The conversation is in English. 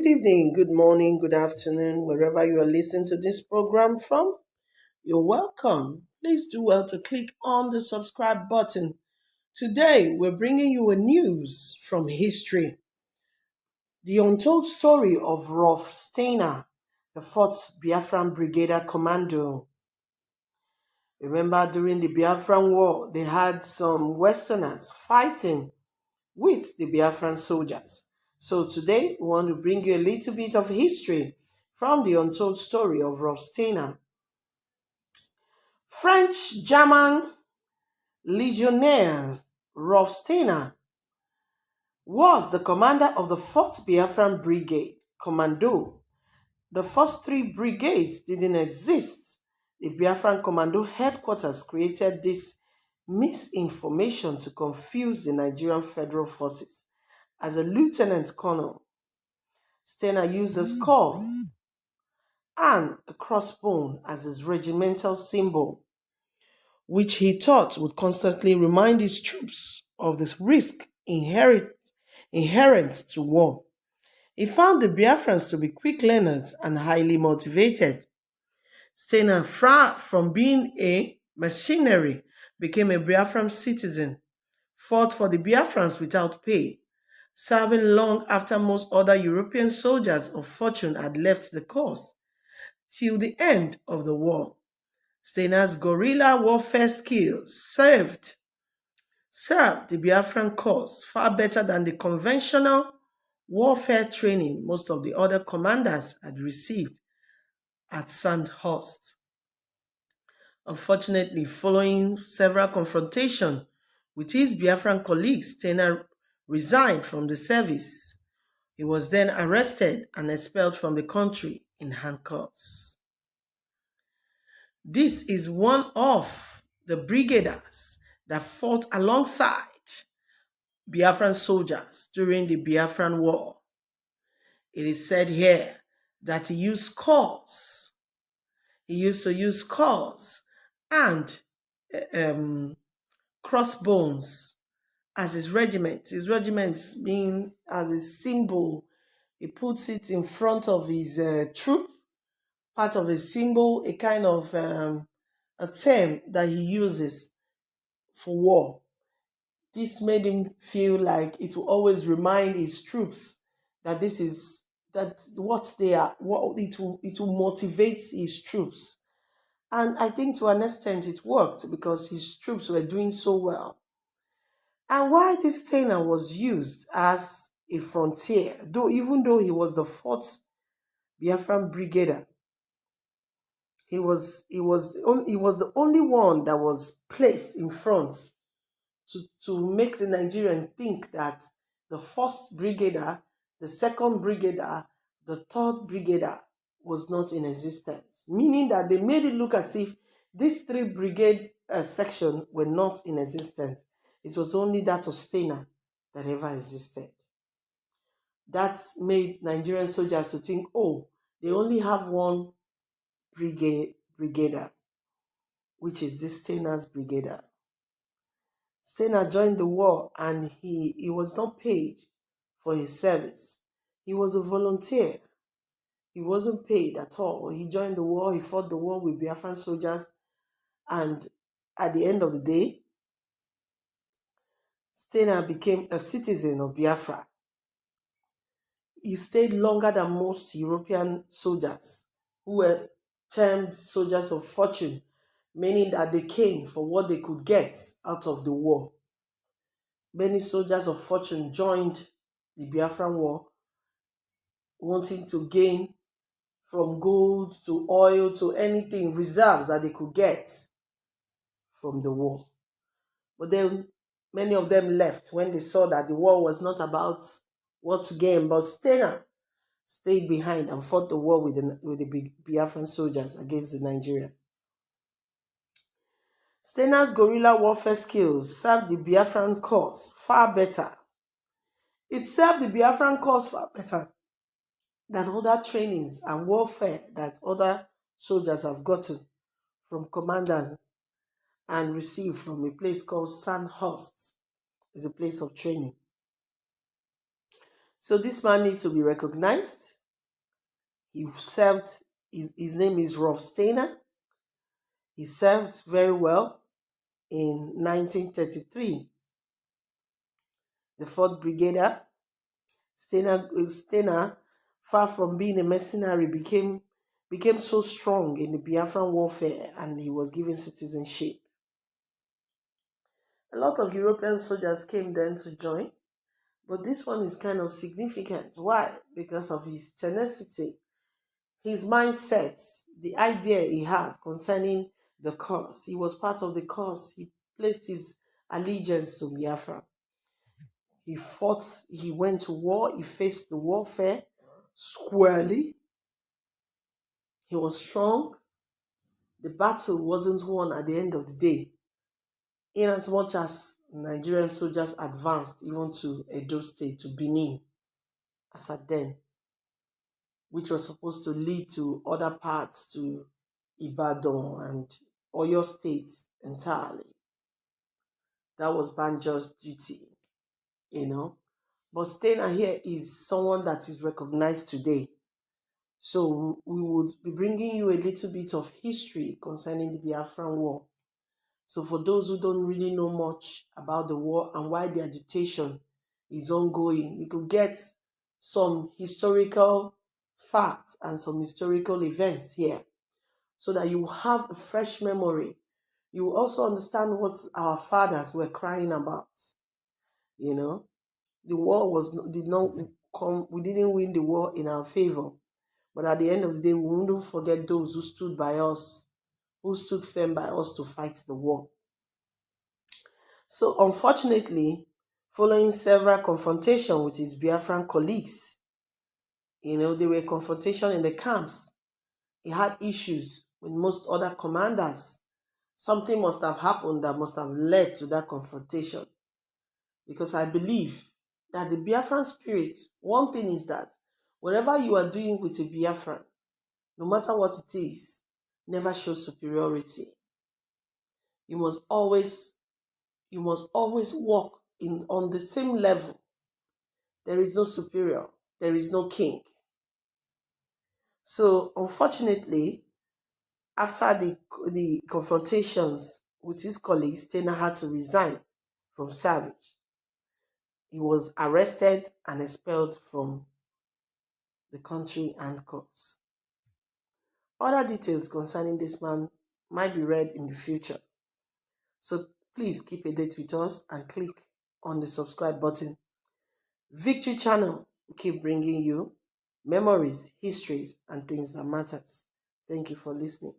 Good evening, good morning, good afternoon, wherever you are listening to this program from. You're welcome. Please do well to click on the subscribe button. Today, we're bringing you a news from history. The untold story of Rolf Sfeiner, the 4th Biafran Brigadier Commando. Remember, during the Biafran War, they had some Westerners fighting with the Biafran soldiers. So today, we want to bring you a little bit of history from the untold story of Rolf Sfeiner. French-German legionnaire Rolf Sfeiner was the commander of the 4th Biafran Brigade, Commando. The first 3 brigades didn't exist. The Biafran Commando headquarters created this misinformation to confuse the Nigerian Federal Forces. As a lieutenant colonel, Sfeiner used a skull and a crossbone as his regimental symbol, which he thought would constantly remind his troops of the risk inherent to war. He found the Biafrans to be quick learners and highly motivated. Sfeiner, far from being a mercenary, became a Biafran citizen, fought for the Biafrans without pay, serving long after most other European soldiers of fortune had left the cause. Till the end of the war, Sfeiner's guerrilla warfare skills served the Biafran cause far better than the conventional warfare training most of the other commanders had received at Sandhurst. Unfortunately, following several confrontations with his Biafran colleagues, Sfeiner resigned from the service. He was then arrested and expelled from the country in handcuffs. This is one of the brigaders that fought alongside Biafran soldiers during the Biafran War. It is said here that he used skulls. He used to use skulls and crossbones as his regiment. His regiment being as a symbol. He puts it in front of his troop, part of a symbol, a kind of a term that he uses for war. This made him feel like it will always remind his troops that this is what they are, what it will motivate his troops. And I think to an extent it worked because his troops were doing so well. And why this Sfeiner was used as a frontier, even though he was the 4th Biafran Brigadier, he was the only one that was placed in front to make the Nigerian think that the 1st Brigadier, the 2nd Brigadier, the 3rd Brigadier was not in existence. Meaning that they made it look as if these 3 brigade sections were not in existence. It was only that of Sfeiner that ever existed. That made Nigerian soldiers to think, oh, they only have one brigadier, which is this Sfeiner's brigadier. Sfeiner joined the war and he was not paid for his service. He was a volunteer. He wasn't paid at all. He joined the war, he fought the war with Biafran soldiers, and at the end of the day, Sfeiner became a citizen of Biafra. He stayed longer than most European soldiers who were termed soldiers of fortune, meaning that they came for what they could get out of the war. Many soldiers of fortune joined the Biafran War wanting to gain from gold to oil to anything, reserves that they could get from the war. But then many of them left when they saw that the war was not about what to gain, but Sfeiner stayed behind and fought the war with the Biafran soldiers against the Nigeria. Sfeiner's guerrilla warfare skills served the Biafran cause far better. It served the Biafran cause far better than other trainings and warfare that other soldiers have gotten from commanders and received from a place called Sandhurst. It's a place of training. So this man needs to be recognized. He served, his name is Rolf Sfeiner. He served very well in 1933. The 4th Brigadier, Sfeiner, far from being a mercenary, became so strong in the Biafran warfare, and he was given citizenship. A lot of European soldiers came then to join, but this one is kind of significant. Why? Because of his tenacity, his mindset, the idea he had concerning the cause. He was part of the cause. He placed his allegiance to Biafra. He fought, he went to war, he faced the warfare squarely. He was strong. The battle wasn't won at the end of the day, in as much as Nigerian soldiers advanced even to Edo State, to Benin, as at then, which was supposed to lead to other parts, to Ibadan and Oyo states entirely. That was Banjo's duty, you know. But Sfeiner here is someone that is recognized today. So we would be bringing you a little bit of history concerning the Biafran War. So for those who don't really know much about the war and why the agitation is ongoing, you could get some historical facts and some historical events here so that you have a fresh memory. You will also understand what our fathers were crying about. You know, the war did not come, we didn't win the war in our favor. But at the end of the day, we wouldn't forget those who stood by us, who stood firm by us to fight the war. So unfortunately, following several confrontations with his Biafran colleagues, there were confrontation in the camps. He had issues with most other commanders. Something must have happened that must have led to that confrontation. Because I believe that the Biafran spirit, one thing is that whatever you are doing with a Biafran, no matter what it is, never show superiority. You must always walk on the same level. There is no superior. There is no king. So unfortunately, after the confrontations with his colleagues, Sfeiner had to resign from service. He was arrested and expelled from the country and courts. Other details concerning this man might be read in the future. So please keep a date with us and click on the subscribe button. Victory Channel will keep bringing you memories, histories, and things that matters. Thank you for listening.